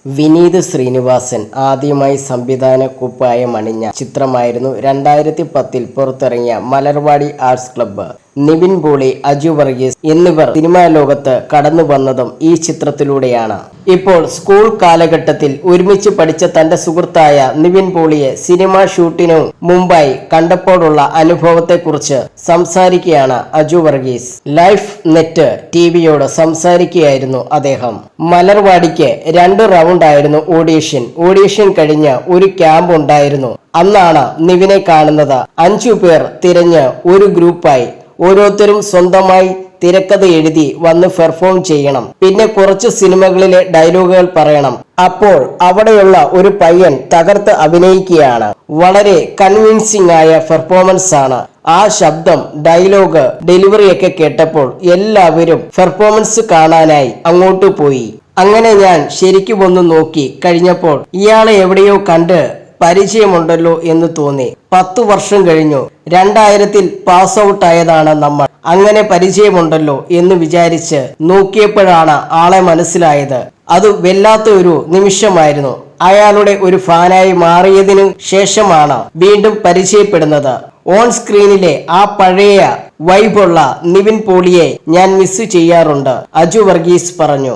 വിനീത് ശ്രീനിവാസൻ ആദ്യമായി സംവിധാന കുപ്പായം അണിഞ്ഞ ചിത്രമായിരുന്നു 2010 പുറത്തിറങ്ങിയ മലർവാടി ആർട്സ് ക്ലബ്ബ്. നിവിൻ പോളി, അജു വർഗീസ് എന്നിവർ സിനിമാ ലോകത്ത് കടന്നു വന്നതും ഈ ചിത്രത്തിലൂടെയാണ്. ഇപ്പോൾ സ്കൂൾ കാലഘട്ടത്തിൽ ഒരുമിച്ച് പഠിച്ച തന്റെ സുഹൃത്തായ നിവിൻ പോളിയെ സിനിമാ ഷൂട്ടിനു മുമ്പായി കണ്ടപ്പോഴുള്ള അനുഭവത്തെക്കുറിച്ച് സംസാരിക്കുകയാണ് അജു വർഗീസ്. ലൈഫ് നെറ്റ് ടിവിയോട് സംസാരിക്കുകയായിരുന്നു അദ്ദേഹം. മലർവാടിക്ക് 2 റൗണ്ട് ആയിരുന്നു ഓഡീഷൻ കഴിഞ്ഞ് ഒരു ക്യാമ്പ് ഉണ്ടായിരുന്നു. അന്നാണ് നിവിനെ കാണുന്നത്. 5 പേർ തിരഞ്ഞ് ഒരു ഗ്രൂപ്പായി. ഓരോരുത്തരും സ്വന്തമായി തിരക്കഥ എഴുതി വന്ന് പെർഫോം ചെയ്യണം. പിന്നെ കുറച്ച് സിനിമകളിലെ ഡയലോഗുകൾ പറയണം. അപ്പോൾ അവിടെയുള്ള ഒരു പയ്യൻ തകർത്ത് അഭിനയിക്കുകയാണ്. വളരെ കൺവിൻസിംഗ് ആയ പെർഫോമൻസ് ആണ്. ആ ശബ്ദം, ഡയലോഗ്, ഡെലിവറിയൊക്കെ കേട്ടപ്പോൾ എല്ലാവരും പെർഫോമൻസ് കാണാനായി അങ്ങോട്ട് പോയി. അങ്ങനെ ഞാൻ ശരിക്കും ഒന്ന് നോക്കി കഴിഞ്ഞപ്പോൾ ഇയാളെ എവിടെയോ കണ്ട് പരിചയമുണ്ടല്ലോ എന്ന് തോന്നി. 10 വർഷം കഴിഞ്ഞു. 2000 പാസ് ഔട്ട് ആയതാണ് നമ്മൾ. അങ്ങനെ പരിചയമുണ്ടല്ലോ എന്ന് വിചാരിച്ച് നോക്കിയപ്പോഴാണ് ആളെ മനസ്സിലായത്. അത് വല്ലാത്ത ഒരു നിമിഷമായിരുന്നു. അയാളുടെ ഒരു ഫാനായി മാറിയതിനു ശേഷമാണ് വീണ്ടും പരിചയപ്പെടുന്നത്. ഓൺ സ്ക്രീനിലെ ആ പഴയ വൈബുള്ള നിവിൻ പോളിയെ ഞാൻ മിസ് ചെയ്യാറുണ്ട്, അജു വർഗീസ് പറഞ്ഞു.